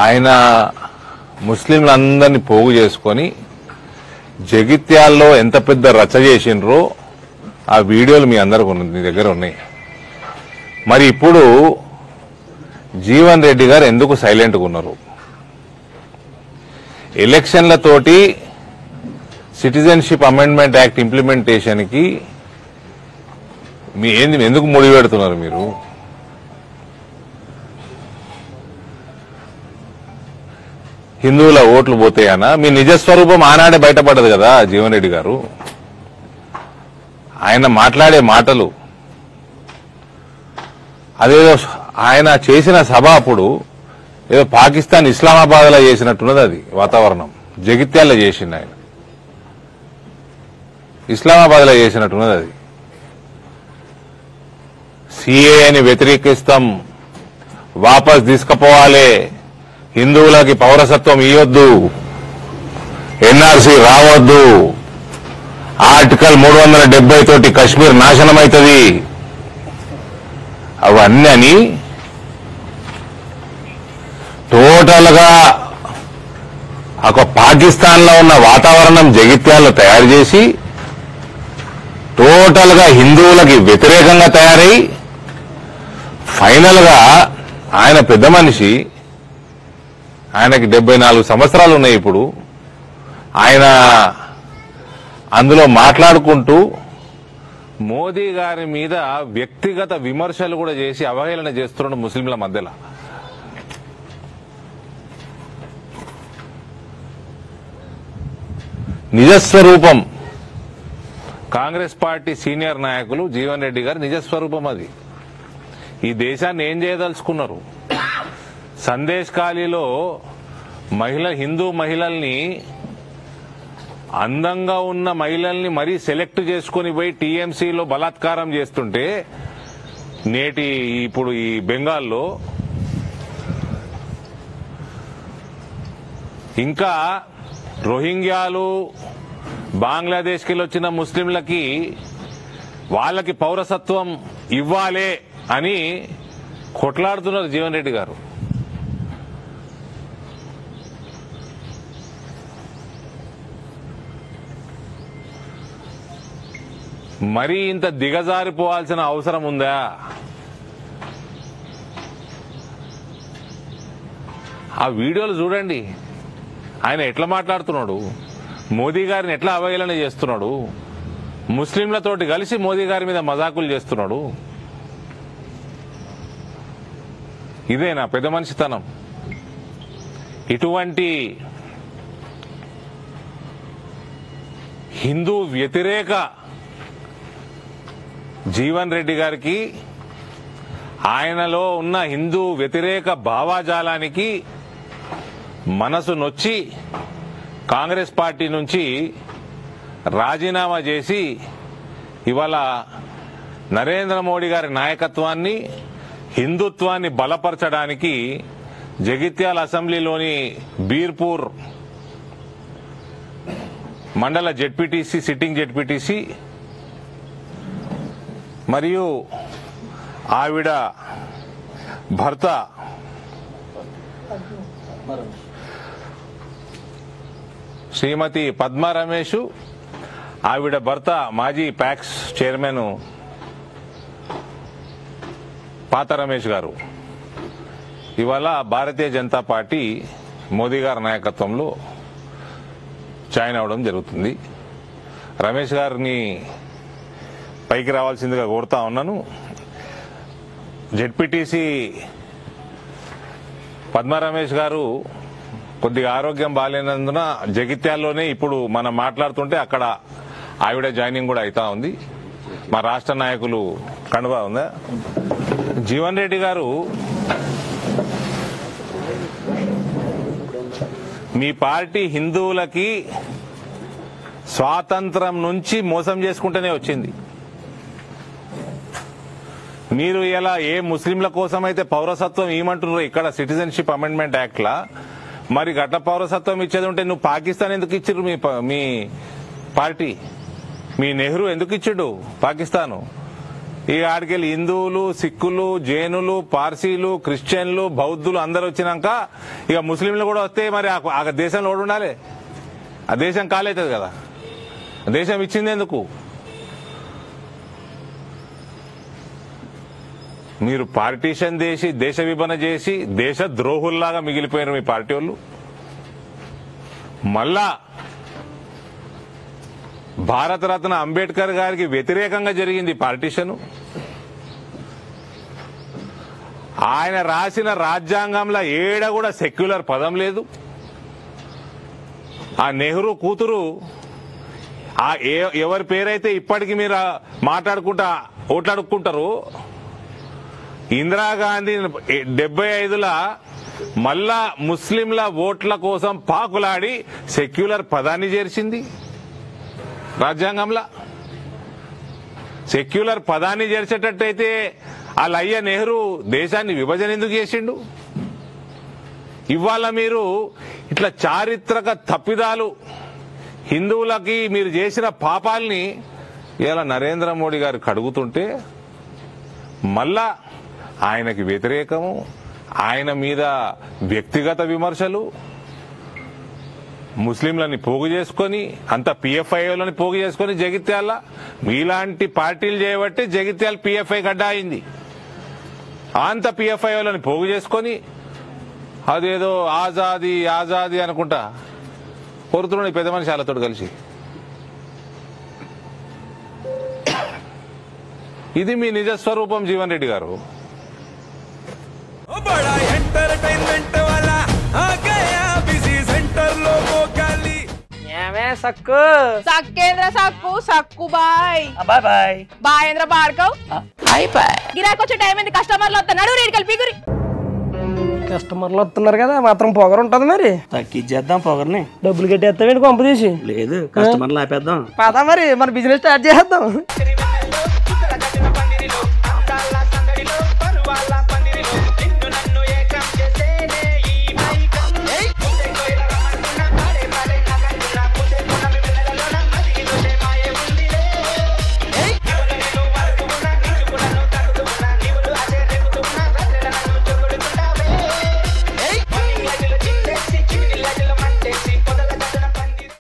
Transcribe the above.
ఆయన ముస్లింలందరినీ పోగు చేసుకొని జగిత్యాల్లో ఎంత పెద్ద రచ్చ చేసిండ్రో ఆ వీడియోలు మీ దగ్గర ఉన్నాయి. మరి ఇప్పుడు జీవన్ రెడ్డి గారు ఎందుకు సైలెంట్గా ఉన్నారు? ఎలక్షన్లతోటి సిటిజన్షిప్ అమెండ్మెంట్ యాక్ట్ ఇంప్లిమెంటేషన్కి ఎందుకు ముడిపెడుతున్నారు మీరు? హిందువుల ఓట్లు పోతాయనా? మీ నిజస్వరూపం ఆనాడే బయటపడదు కదా జీవన్ రెడ్డి గారు. ఆయన మాట్లాడే మాటలు అదేదో ఆయన చేసిన సభ అప్పుడు ఏదో పాకిస్తాన్ ఇస్లామాబాద్ లో చేసినట్టున్నది. అది వాతావరణం జగిత్యాల్లో చేసింది ఆయన, ఇస్లామాబాద్ లో చేసినట్టున్నది. అది సిఏని వ్యతిరేకిస్తాం, వాపస్ తీసుకుపోవాలి, హిందువులకి పౌరసత్వం ఇవ్వద్దు, ఎన్ఆర్సీ రావద్దు, ఆర్టికల్ 370 తోటి కశ్మీర్ నాశనం అవుతుంది, అవన్నీ అని టోటల్ గా ఒక పాకిస్తాన్ లో ఉన్న వాతావరణం జగిత్యాల్లో తయారు చేసి టోటల్ గా హిందువులకి వ్యతిరేకంగా తయారై ఫైనల్ గా ఆయన పెద్ద మనిషి, ఆయనకి 74 సంవత్సరాలు ఉన్నాయి. ఇప్పుడు ఆయన అందులో మాట్లాడుకుంటూ మోదీ గారి మీద వ్యక్తిగత విమర్శలు కూడా చేసి అవహేళన చేస్తున్నాడు ముస్లింల మధ్యలో. నిజస్వరూపం కాంగ్రెస్ పార్టీ సీనియర్ నాయకులు జీవన్ రెడ్డి గారి నిజస్వరూపం అది. ఈ దేశాన్ని ఏం చేయదలుచుకున్నారు? సందేశ్ ఖాళీలో హిందూ మహిళల్ని, అందంగా ఉన్న మహిళల్ని మరీ సెలెక్ట్ చేసుకుని పోయి టీఎంసీలో బలాత్కారం చేస్తుంటే ఇప్పుడు ఈ బెంగాల్లో ఇంకా రోహింగ్యాలు, బంగ్లాదేశ్కి వచ్చిన ముస్లింలకి వాళ్ళకి పౌరసత్వం ఇవ్వాలే అని కొట్లాడుతున్నారు జీవన్ రెడ్డి గారు. మరీ ఇంత దిగజారిపోవాల్సిన అవసరం ఉందా? ఆ వీడియోలు చూడండి, ఆయన ఎట్లా మాట్లాడుతున్నాడు, మోదీ గారిని ఎట్లా అవహేళన చేస్తున్నాడు, ముస్లింలతోటి కలిసి మోదీ గారి మీద మజాకులు చేస్తున్నాడు. ఇదేనా పెద్ద మనిషితనం? ఇటువంటి హిందూ వ్యతిరేక జీవన్ రెడ్డి గారికి, ఆయనలో ఉన్న హిందూ వ్యతిరేక భావాజాలానికి మనసు నొచ్చి కాంగ్రెస్ పార్టీ నుంచి రాజీనామా చేసి ఇవాళ నరేంద్ర మోడీ గారి నాయకత్వాన్ని, హిందుత్వాన్ని బలపరచడానికి జగిత్యాల అసెంబ్లీలోని బీర్పూర్ మండల జెడ్పీటీసీ, సిట్టింగ్ జెడ్పీటీసీ మరియు ఆవిడ భర్త శ్రీమతి పద్మా రమేష్, ఆవిడ భర్త మాజీ ప్యాక్స్ చైర్మన్ పాత రమేష్ గారు ఇవాళ భారతీయ జనతా పార్టీ మోదీ గారి నాయకత్వంలో జాయిన్ అవడం జరుగుతుంది. రమేష్ గారిని పైకి రావాల్సిందిగా కోరుతా ఉన్నాను. జెడ్పీటీసీ పద్మా రమేష్ గారు కొద్దిగా ఆరోగ్యం బాగాలేనందున జగిత్యాల్లోనే ఇప్పుడు మనం మాట్లాడుతుంటే అక్కడ ఆవిడ జాయినింగ్ కూడా అవుతా ఉంది. మా రాష్ట్ర నాయకులు కండువా ఉందా? జీవన్ రెడ్డి గారు, మీ పార్టీ హిందువులకి స్వాతంత్రం నుంచి మోసం చేసుకుంటూనే వచ్చింది. మీరు ఇలా ఏ ముస్లింల కోసం అయితే పౌరసత్వం ఇవ్వమంటున్నారో ఇక్కడ సిటిజన్షిప్ అమెండ్మెంట్ యాక్ట్ లా, మరి గట్ల పౌరసత్వం ఇచ్చేది ఉంటే నువ్వు పాకిస్తాన్ ఎందుకు ఇచ్చిర్రు? మీ పార్టీ, మీ నెహ్రూ ఎందుకు ఇచ్చాడు పాకిస్తాను? ఇక ఆడికెళ్ళి హిందువులు, సిక్కులు, జైనులు, పార్సీలు, క్రిస్టియన్లు, బౌద్ధులు అందరు వచ్చినాక ఇక ముస్లింలు కూడా వస్తే మరి ఆ దేశంలో ఓడి ఉండాలి. ఆ దేశం కాలవుతుంది కదా. దేశం ఇచ్చింది ఎందుకు? మీరు పార్టీషన్ చేసి దేశ విభజన చేసి దేశ ద్రోహుల్లాగా మిగిలిపోయిన మీ పార్టీ వాళ్ళు మళ్ళా భారతరత్న అంబేద్కర్ గారికి వ్యతిరేకంగా జరిగింది పార్టీషను. ఆయన రాసిన రాజ్యాంగంలో ఏడ కూడా సెక్యులర్ పదం లేదు. ఆ నెహ్రూ కూతురు ఎవరి పేరైతే ఇప్పటికి మీరు మాట్లాడుకుంటా ఓట్లాడుకుంటారు, ఇందిరాగాంధీ 75ల మళ్ళా ముస్లింల ఓట్ల కోసం పాకులాడి సెక్యులర్ పదాన్ని చేర్చింది రాజ్యాంగంలో. సెక్యులర్ పదాన్ని చేర్చేటట్టయితే అయ్య నెహ్రూ దేశాన్ని విభజన ఎందుకు చేసిండు? ఇవాళ మీరు ఇట్లా చారిత్రక తప్పిదాలు, హిందువులకి మీరు చేసిన పాపాల్ని ఇలా నరేంద్ర మోడీ గారు కడుగుతుంటే మళ్ళా ఆయనకి వ్యతిరేకము, ఆయన మీద వ్యక్తిగత విమర్శలు, ముస్లింలని పోగు చేసుకొని అంత పిఎఫ్ఐలని పోగు చేసుకొని జగిత్యాల మీలాంటి పార్టీలు చేయబట్టి జగిత్యాల పిఎఫ్ఐ గడ్డ అయింది. అంత పిఎఫ్ఐలని పోగు చేసుకొని అదేదో ఆజాదీ ఆజాదీ అనుకుంటా కోరుతున్నాడు పెద్ద మనిషి వాళ్ళతో కలిసి. ఇది మీ నిజ స్వరూపం జీవన్ రెడ్డి గారు. సక్కు సక్కేంద్ర సక్కు సక్కు బాయ్ బాయ్ బాయ్ బాయేంద్ర బార్కవ్ బాయ్ బాయ్. గిరాకి వచ్చే టైం ఏంది? కస్టమర్లు వస్తున్నాడు, రేటు కలిపి గురి. కస్టమర్లు వస్తున్నారు కదా, మాత్రం పొగరు ఉంటది. మరి తగ్గించేద్దాం పొగర్ని. డబ్బులు కట్టేస్తావేంటి కొంప తీసి? లేదు, కస్టమర్లు ఆపేద్దాం. పదా మరి మన బిజినెస్ స్టార్ట్ చేద్దాం.